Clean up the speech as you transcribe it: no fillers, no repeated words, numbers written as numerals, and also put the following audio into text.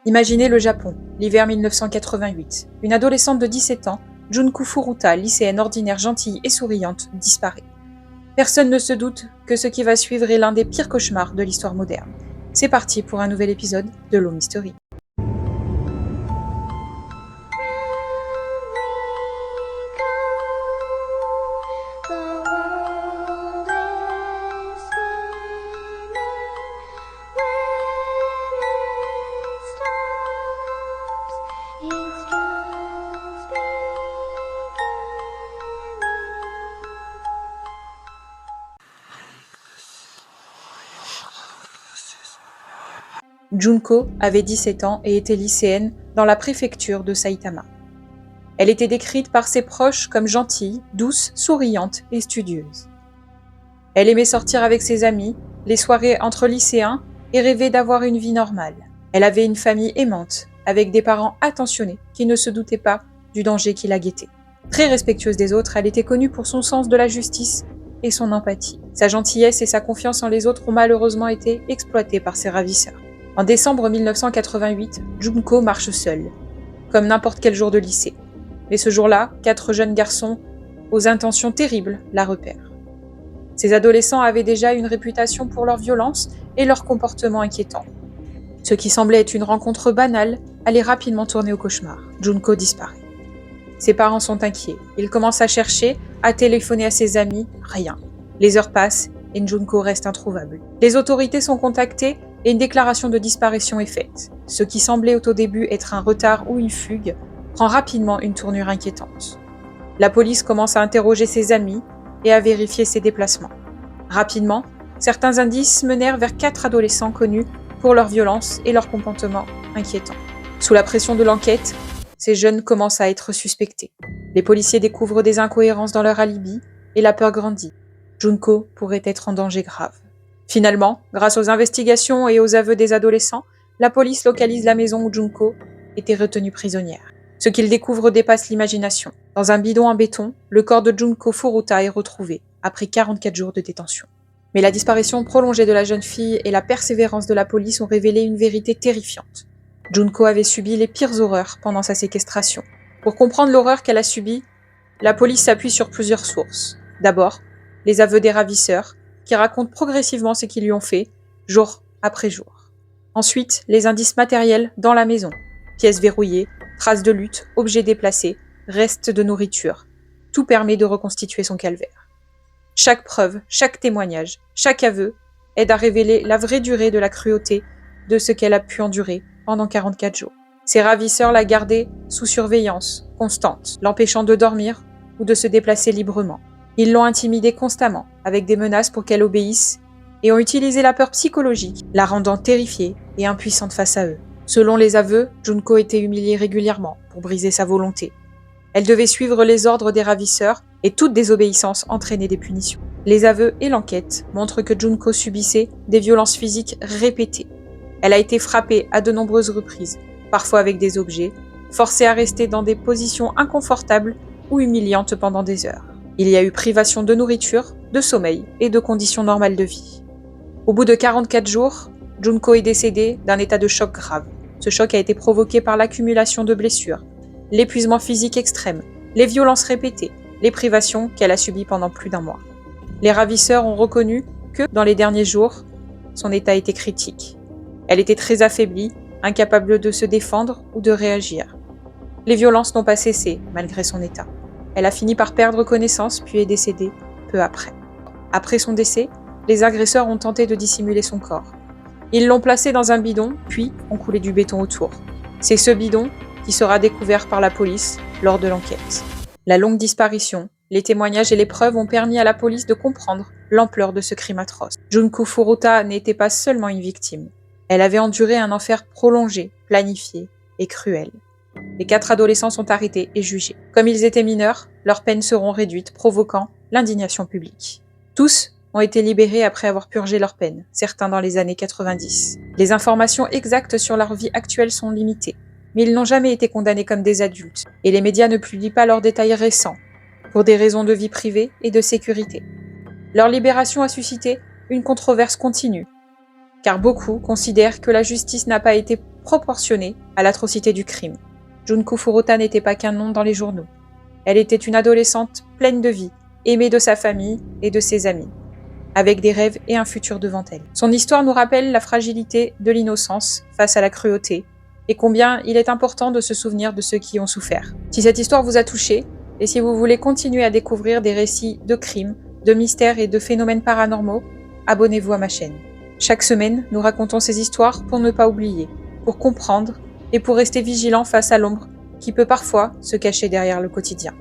Imaginez le Japon, l'hiver 1988. Une adolescente de 17 ans, Junko Furuta, lycéenne ordinaire gentille et souriante, disparaît. Personne ne se doute que ce qui va suivre est l'un des pires cauchemars de l'histoire moderne. C'est parti pour un nouvel épisode de Low Mystery. Junko avait 17 ans et était lycéenne dans la préfecture de Saitama. Elle était décrite par ses proches comme gentille, douce, souriante et studieuse. Elle aimait sortir avec ses amis, les soirées entre lycéens et rêvait d'avoir une vie normale. Elle avait une famille aimante, avec des parents attentionnés qui ne se doutaient pas du danger qui la guettait. Très respectueuse des autres, elle était connue pour son sens de la justice et son empathie. Sa gentillesse et sa confiance en les autres ont malheureusement été exploitées par ses ravisseurs. En décembre 1988, Junko marche seule, comme n'importe quel jour de lycée. Mais ce jour-là, 4 jeunes garçons aux intentions terribles la repèrent. Ces adolescents avaient déjà une réputation pour leur violence et leur comportement inquiétant. Ce qui semblait être une rencontre banale allait rapidement tourner au cauchemar. Junko disparaît. Ses parents sont inquiets. Ils commencent à chercher, à téléphoner à ses amis, rien. Les heures passent et Junko reste introuvable. Les autorités sont contactées et une déclaration de disparition est faite. Ce qui semblait au début être un retard ou une fugue prend rapidement une tournure inquiétante. La police commence à interroger ses amis et à vérifier ses déplacements. Rapidement, certains indices menèrent vers 4 adolescents connus pour leur violence et leur comportement inquiétant. Sous la pression de l'enquête, ces jeunes commencent à être suspectés. Les policiers découvrent des incohérences dans leur alibi et la peur grandit. Junko pourrait être en danger grave. Finalement, grâce aux investigations et aux aveux des adolescents, la police localise la maison où Junko était retenue prisonnière. Ce qu'ils découvrent dépasse l'imagination. Dans un bidon en béton, le corps de Junko Furuta est retrouvé, après 44 jours de détention. Mais la disparition prolongée de la jeune fille et la persévérance de la police ont révélé une vérité terrifiante. Junko avait subi les pires horreurs pendant sa séquestration. Pour comprendre l'horreur qu'elle a subie, la police s'appuie sur plusieurs sources. D'abord, les aveux des ravisseurs, qui racontent progressivement ce qu'ils lui ont fait, jour après jour. Ensuite, les indices matériels dans la maison. Pièces verrouillées, traces de lutte, objets déplacés, restes de nourriture. Tout permet de reconstituer son calvaire. Chaque preuve, chaque témoignage, chaque aveu aide à révéler la vraie durée de la cruauté de ce qu'elle a pu endurer pendant 44 jours. Ses ravisseurs la gardaient sous surveillance constante, l'empêchant de dormir ou de se déplacer librement. Ils l'ont intimidée constamment, avec des menaces pour qu'elle obéisse, et ont utilisé la peur psychologique, la rendant terrifiée et impuissante face à eux. Selon les aveux, Junko était humiliée régulièrement pour briser sa volonté. Elle devait suivre les ordres des ravisseurs, et toute désobéissance entraînait des punitions. Les aveux et l'enquête montrent que Junko subissait des violences physiques répétées. Elle a été frappée à de nombreuses reprises, parfois avec des objets, forcée à rester dans des positions inconfortables ou humiliantes pendant des heures. Il y a eu privation de nourriture, de sommeil et de conditions normales de vie. Au bout de 44 jours, Junko est décédée d'un état de choc grave. Ce choc a été provoqué par l'accumulation de blessures, l'épuisement physique extrême, les violences répétées, les privations qu'elle a subies pendant plus d'1 mois. Les ravisseurs ont reconnu que, dans les derniers jours, son état était critique. Elle était très affaiblie, incapable de se défendre ou de réagir. Les violences n'ont pas cessé, malgré son état. Elle a fini par perdre connaissance, puis est décédée peu après. Après son décès, les agresseurs ont tenté de dissimuler son corps. Ils l'ont placé dans un bidon, puis ont coulé du béton autour. C'est ce bidon qui sera découvert par la police lors de l'enquête. La longue disparition, les témoignages et les preuves ont permis à la police de comprendre l'ampleur de ce crime atroce. Junko Furuta n'était pas seulement une victime. Elle avait enduré un enfer prolongé, planifié et cruel. Les 4 adolescents sont arrêtés et jugés. Comme ils étaient mineurs, leurs peines seront réduites, provoquant l'indignation publique. Tous ont été libérés après avoir purgé leur peine, certains dans les années 90. Les informations exactes sur leur vie actuelle sont limitées, mais ils n'ont jamais été condamnés comme des adultes, et les médias ne publient pas leurs détails récents, pour des raisons de vie privée et de sécurité. Leur libération a suscité une controverse continue, car beaucoup considèrent que la justice n'a pas été proportionnée à l'atrocité du crime. Junko Furuta n'était pas qu'un nom dans les journaux. Elle était une adolescente pleine de vie, aimée de sa famille et de ses amis, avec des rêves et un futur devant elle. Son histoire nous rappelle la fragilité de l'innocence face à la cruauté, et combien il est important de se souvenir de ceux qui ont souffert. Si cette histoire vous a touché, et si vous voulez continuer à découvrir des récits de crimes, de mystères et de phénomènes paranormaux, abonnez-vous à ma chaîne. Chaque semaine, nous racontons ces histoires pour ne pas oublier, pour comprendre et pour rester vigilant face à l'ombre qui peut parfois se cacher derrière le quotidien.